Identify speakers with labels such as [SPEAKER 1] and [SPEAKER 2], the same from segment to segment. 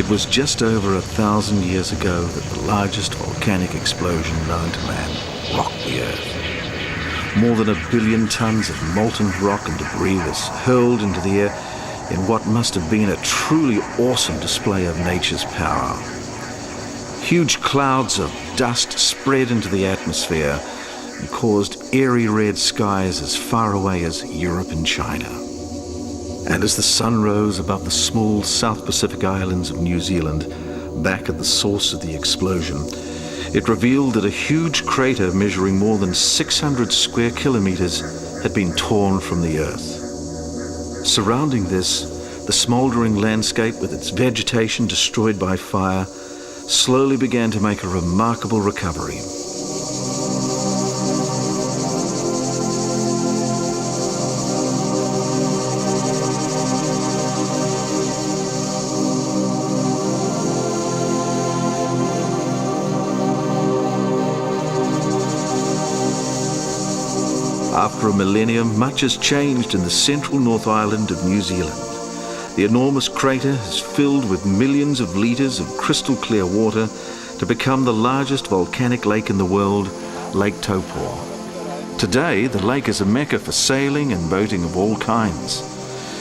[SPEAKER 1] It was just over 1,000 years ago that the largest volcanic explosion known to man rocked the Earth. More than 1 billion tons of molten rock and debris was hurled into the air in what must have been a truly awesome display of nature's power. Huge clouds of dust spread into the atmosphere and caused airy red skies as far away as Europe and China. And as the sun rose above the small South Pacific islands of New Zealand, back at the source of the explosion, it revealed that a huge crater measuring more than 600 square kilometers had been torn from the Earth. Surrounding this, the smoldering landscape with its vegetation destroyed by fire slowly began to make a remarkable recovery. After a millennium, much has changed in the central North Island of New Zealand. The enormous crater is filled with millions of litres of crystal clear water to become the largest volcanic lake in the world, Lake Taupo. Today, the lake is a mecca for sailing and boating of all kinds.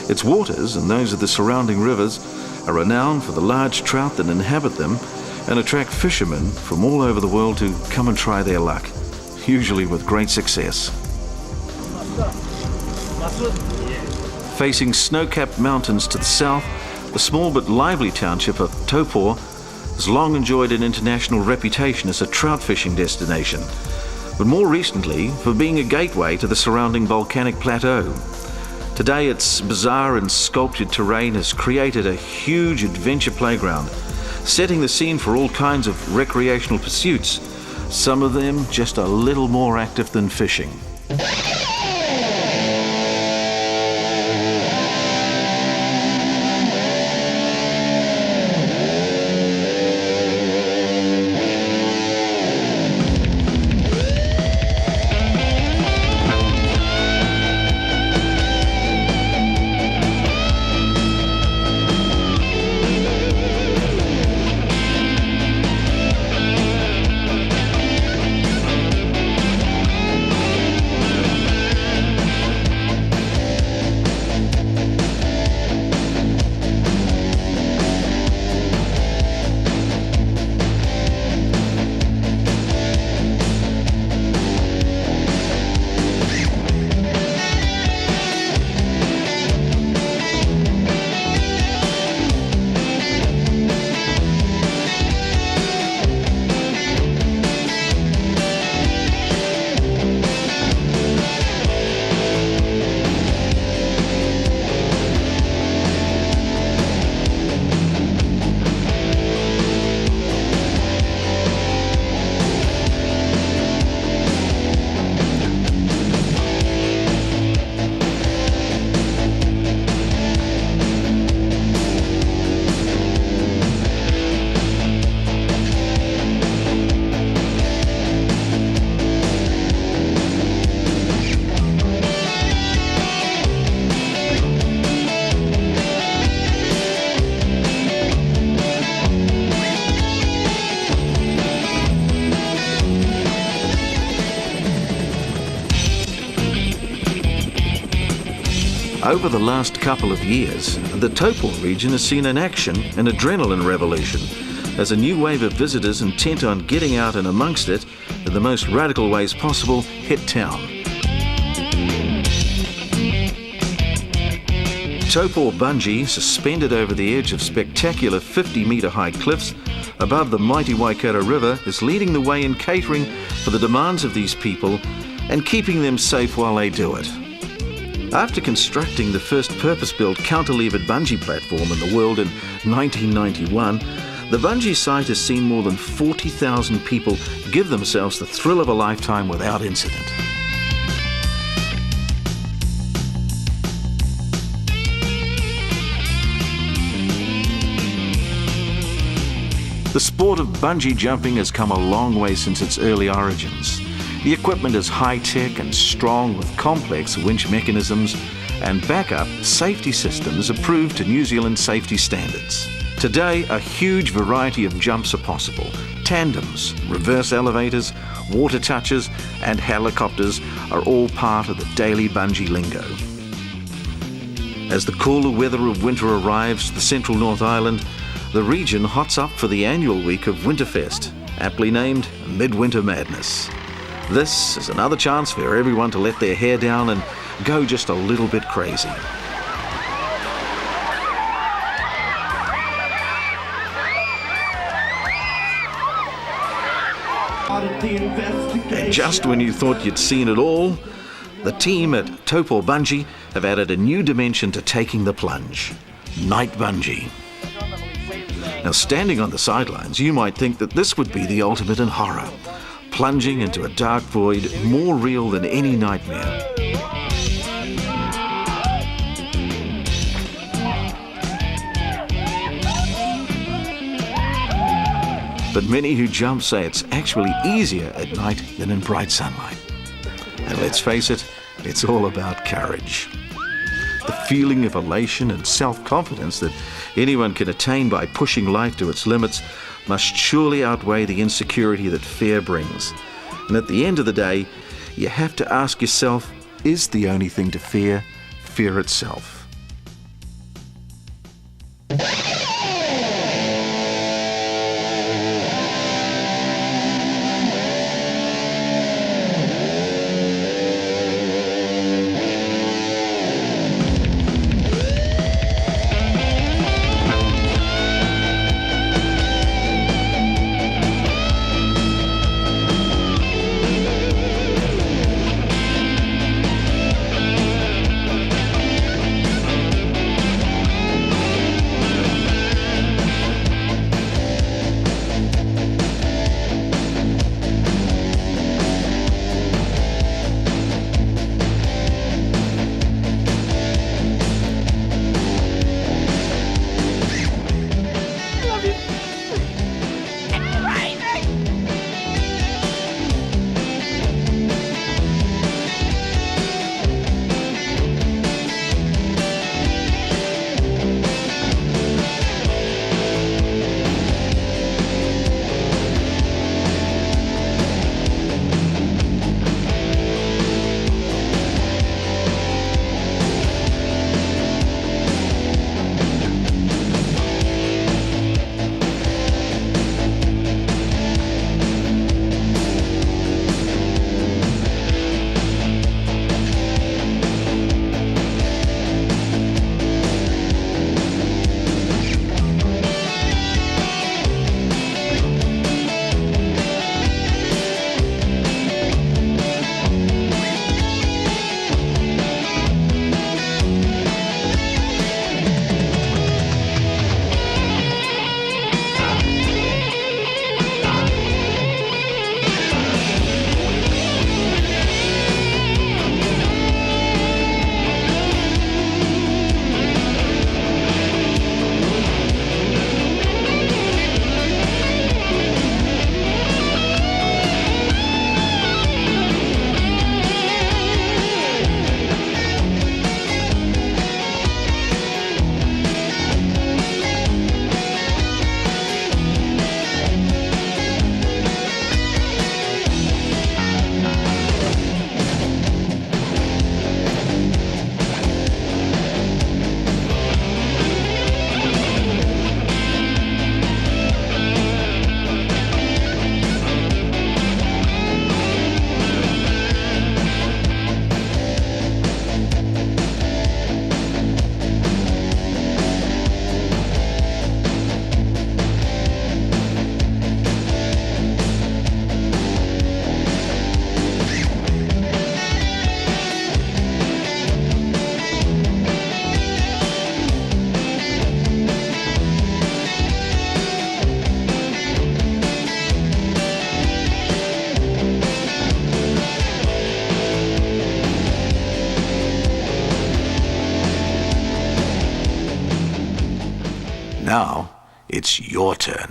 [SPEAKER 1] Its waters, and those of the surrounding rivers, are renowned for the large trout that inhabit them and attract fishermen from all over the world to come and try their luck, usually with great success. Facing snow-capped mountains to the south, the small but lively township of Taupo has long enjoyed an international reputation as a trout fishing destination, but more recently for being a gateway to the surrounding volcanic plateau. Today, its bizarre and sculptured terrain has created a huge adventure playground, setting the scene for all kinds of recreational pursuits, some of them just a little more active than fishing. Over the last couple of years, the Taupo region has seen an action and adrenaline revolution as a new wave of visitors intent on getting out and amongst it in the most radical ways possible hit town. Taupo bungee, suspended over the edge of spectacular 50-metre high cliffs above the mighty Waikato River, is leading the way in catering for the demands of these people and keeping them safe while they do it. After constructing the first purpose-built counter-levered bungee platform in the world in 1991, the bungee site has seen more than 40,000 people give themselves the thrill of a lifetime without incident. The sport of bungee jumping has come a long way since its early origins. The equipment is high-tech and strong with complex winch mechanisms and backup safety systems approved to New Zealand safety standards. Today, a huge variety of jumps are possible. Tandems, reverse elevators, water touches, and helicopters are all part of the daily bungee lingo. As the cooler weather of winter arrives to the central North Island, the region hots up for the annual week of Winterfest, aptly named Midwinter Madness. This is another chance for everyone to let their hair down and go just a little bit crazy. And just when you thought you'd seen it all, the team at Taupō Bungee have added a new dimension to taking the plunge: night bungee. Now, standing on the sidelines, you might think that this would be the ultimate in horror, plunging into a dark void more real than any nightmare. But many who jump say it's actually easier at night than in bright sunlight. And let's face it, it's all about courage. The feeling of elation and self-confidence that anyone can attain by pushing life to its limits must surely outweigh the insecurity that fear brings. And at the end of the day, you have to ask yourself, is the only thing to fear fear itself? Now, it's your turn.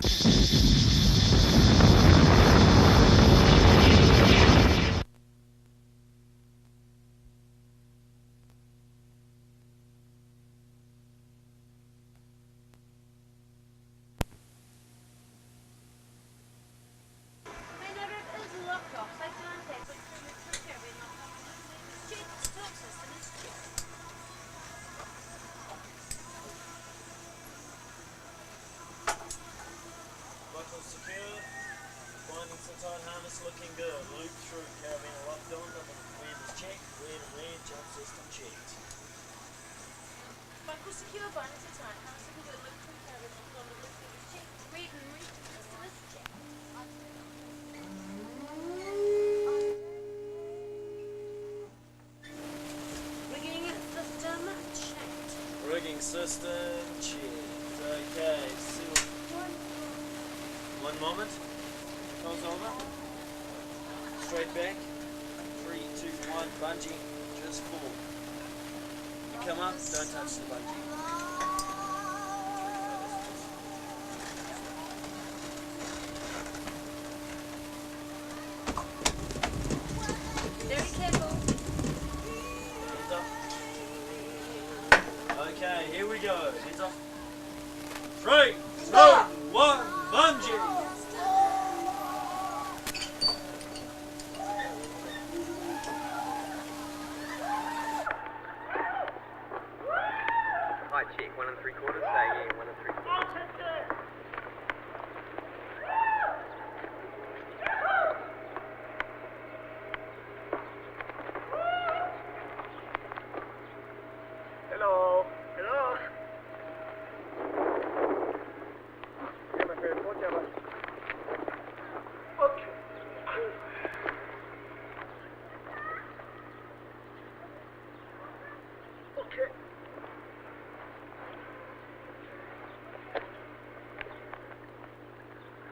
[SPEAKER 2] tight harness looking good. Loop through, carabiner locked on, nothing weird is checked, weird, jump system checked.
[SPEAKER 3] Buckle secure, bonnet to tight, harness looking good, loop through, carabiner locked on, nothing weird is checked, read, jump system is checked.
[SPEAKER 2] Rigging system checked. Okay, see what... One moment. Goes over. Straight back. 3, 2, 1. Bungee. Just forward. You come up. Don't touch the bungee.
[SPEAKER 3] Very careful.
[SPEAKER 2] Hands up. Okay, here we go. Hands up. 3, 2, 1. Bungee.
[SPEAKER 4] Hi, check. 1 3/4. Stay in. 1 3/4.
[SPEAKER 5] Hello. Hello. Yeah, my friend. What you Okay. Okay.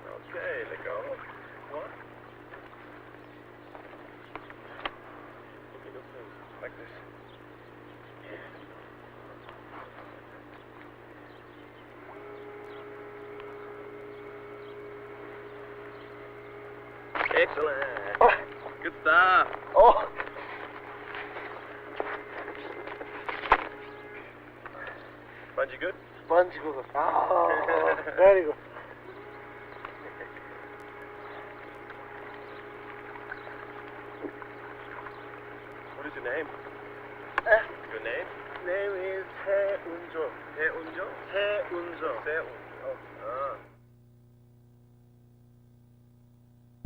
[SPEAKER 5] Okay, let go. What? Look like this.
[SPEAKER 4] Excellent.
[SPEAKER 5] Oh.
[SPEAKER 4] Good stuff.
[SPEAKER 5] Oh. Bungee good? Bungee good. Oh, very good. What is your name? Your name? Name is 태운조. 태운조? 태운조. 태운. Oh.